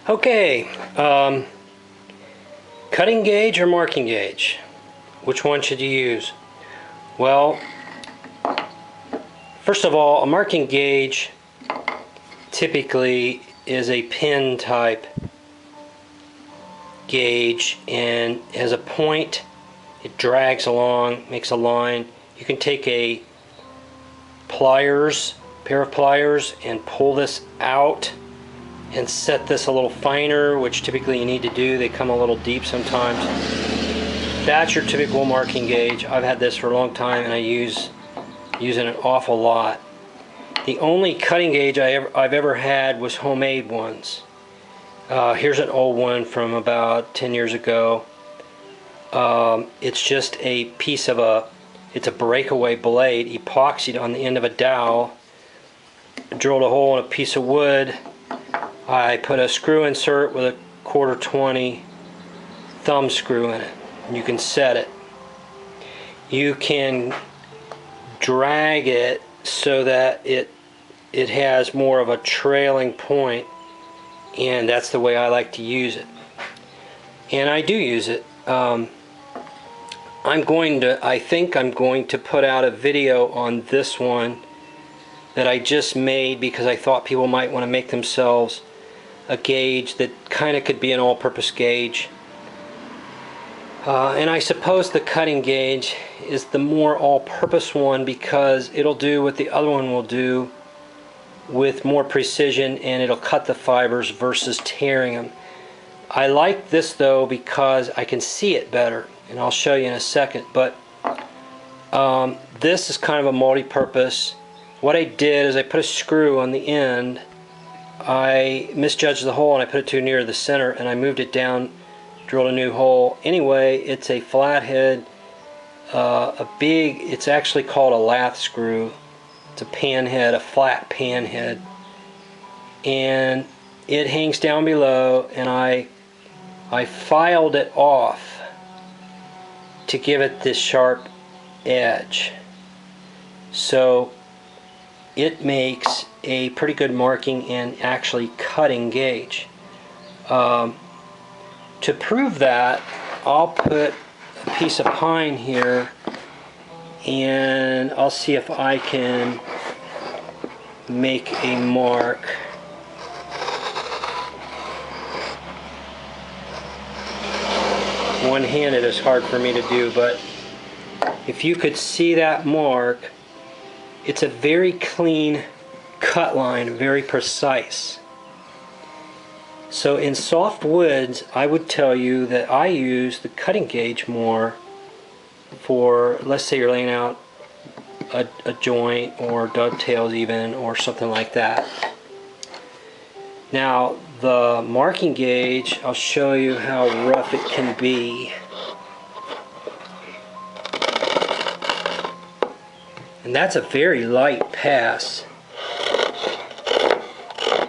Okay, cutting gauge or marking gauge? Which one should you use? Well, first of all, a marking gauge typically is a pin type gauge and has a point. It drags along, makes a line. You can take a pair of pliers, and pull this out and set this a little finer, which typically you need to do. They come a little deep sometimes. That's your typical marking gauge. I've had this for a long time and I use it an awful lot. The only cutting gauge I've ever had was homemade ones. Here's an old one from about 10 years ago. It's just a piece of it's a breakaway blade epoxied on the end of a dowel. Drilled a hole in a piece of wood. I put a screw insert with a 1/4 thumb screw in it. You can set it. You can drag it so that it has more of a trailing point, and that's the way I like to use it. And I do use it. I think I'm going to put out a video on this one that I just made because I thought people might want to make themselves a gauge that kind of could be an all-purpose gauge. And I suppose the cutting gauge is the more all-purpose one because it'll do what the other one will do with more precision, and it'll cut the fibers versus tearing them. I like this though because I can see it better, and I'll show you in a second. But this is kind of a multi-purpose. What I did is I put a screw on the end. I misjudged the hole and I put it too near the center, and I moved it down, drilled a new hole. Anyway, it's a flathead, it's actually called a lath screw. It's a pan head, a flat pan head, and it hangs down below, and I filed it off to give it this sharp edge. So it makes a pretty good marking and actually cutting gauge. To prove that, I'll put a piece of pine here and I'll see if I can make a mark. One-handed is hard for me to do, but if you could see that mark, it's a very clean cut line, very precise. So in soft woods, I would tell you that I use the cutting gauge more for, let's say you're laying out a joint or dovetails even, or something like that. Now the marking gauge, I'll show you how rough it can be. And that's a very light pass.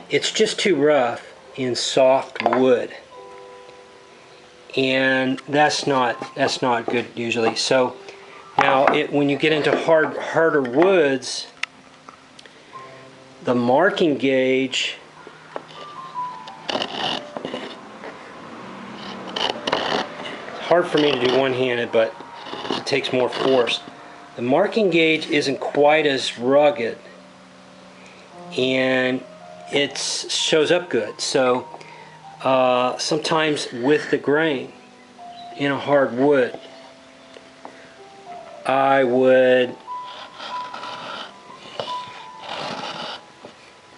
It's just too rough in soft wood, and that's not good usually. So now when you get into harder woods, the marking gauge hard for me to do one-handed, but it takes more force. The marking gauge isn't quite as rugged, and it shows up good. So sometimes with the grain in a hard wood, I would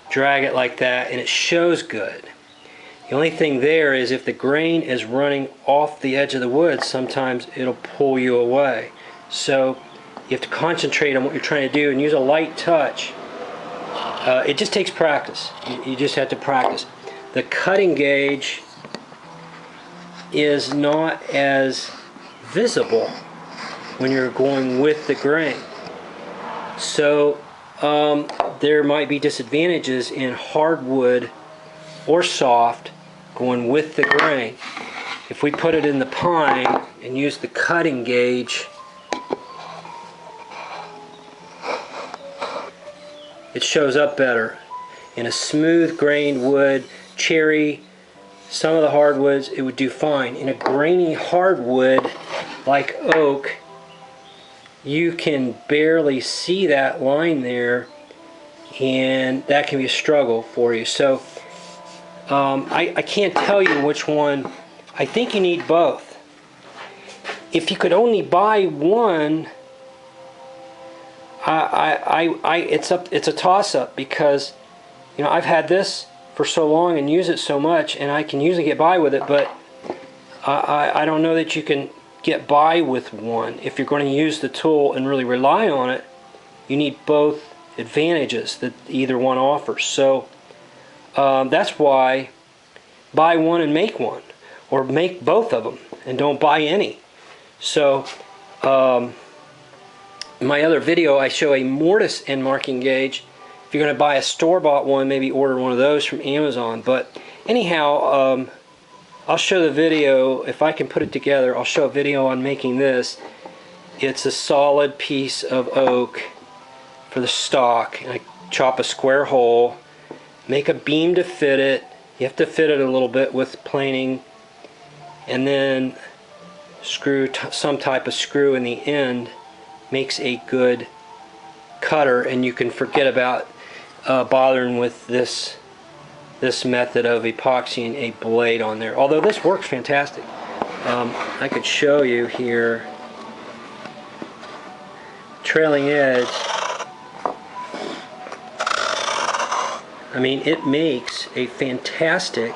drag it like that and it shows good. The only thing there is if the grain is running off the edge of the wood, sometimes it'll pull you away. So you have to concentrate on what you're trying to do and use a light touch. It just takes practice. You just have to practice. The cutting gauge is not as visible when you're going with the grain. So there might be disadvantages in hardwood or soft going with the grain. If we put it in the pine and use the cutting gauge, it shows up better. In a smooth grained wood, cherry, Some of the hardwoods it would do fine. In a grainy hardwood like oak, you can barely see that line there, and that can be a struggle for you. So I can't tell you which one. I think you need both. If you could only buy one, it's a toss-up, because you know, I've had this for so long and use it so much, and I can usually get by with it, but I don't know that you can get by with one. If you're going to use the tool and really rely on it, you need both advantages that either one offers. So that's why buy one and make one, or make both of them and don't buy any. So in my other video I show a mortise and marking gauge. If you're going to buy a store-bought one, maybe order one of those from Amazon. But anyhow, I'll show the video, if I can put it together. I'll show a video on making this. It's a solid piece of oak for the stock. And I chop a square hole, make a beam to fit it. You have to fit it a little bit with planing, and then screw some type of screw in the end. Makes a good cutter, and you can forget about bothering with this method of epoxying a blade on there. Although this works fantastic. I could show you here. Trailing edge. I mean, it makes a fantastic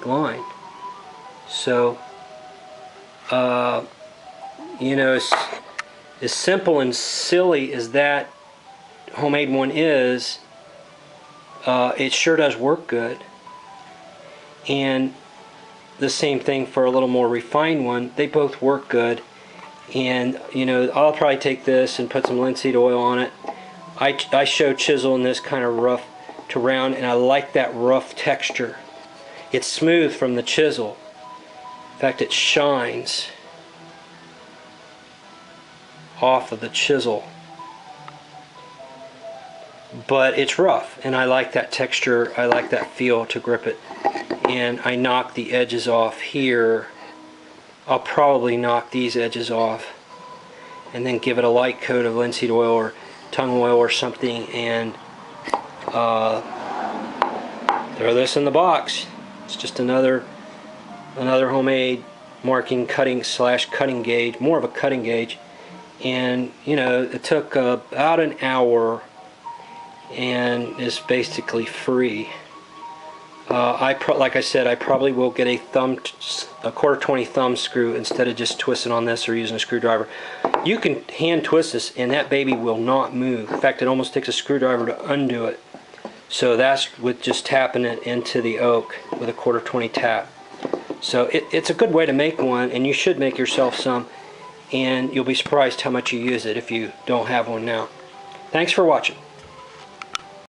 line. So you know, as simple and silly as that homemade one is, it sure does work good. And the same thing for a little more refined one. They both work good. And you know, I'll probably take this and put some linseed oil on it. I show chiseling this kind of rough to round, and I like that rough texture. It's smooth from the chisel. In fact, it shines off of the chisel, but it's rough, and I like that texture. I like that feel to grip it. And I knock the edges off here. I'll probably knock these edges off and then give it a light coat of linseed oil or tung oil or something, and throw this in the box. It's just another homemade marking, cutting gauge, more of a cutting gauge. And you know, it took about an hour and is basically free. Like I said, I probably will get a 1/4 thumb screw instead of just twisting on this or using a screwdriver. You can hand twist this and that baby will not move. In fact, it almost takes a screwdriver to undo it. So that's with just tapping it into the oak with a 1/4 tap. So it's a good way to make one, and you should make yourself some, and you'll be surprised how much you use it if you don't have one now. Thanks for watching.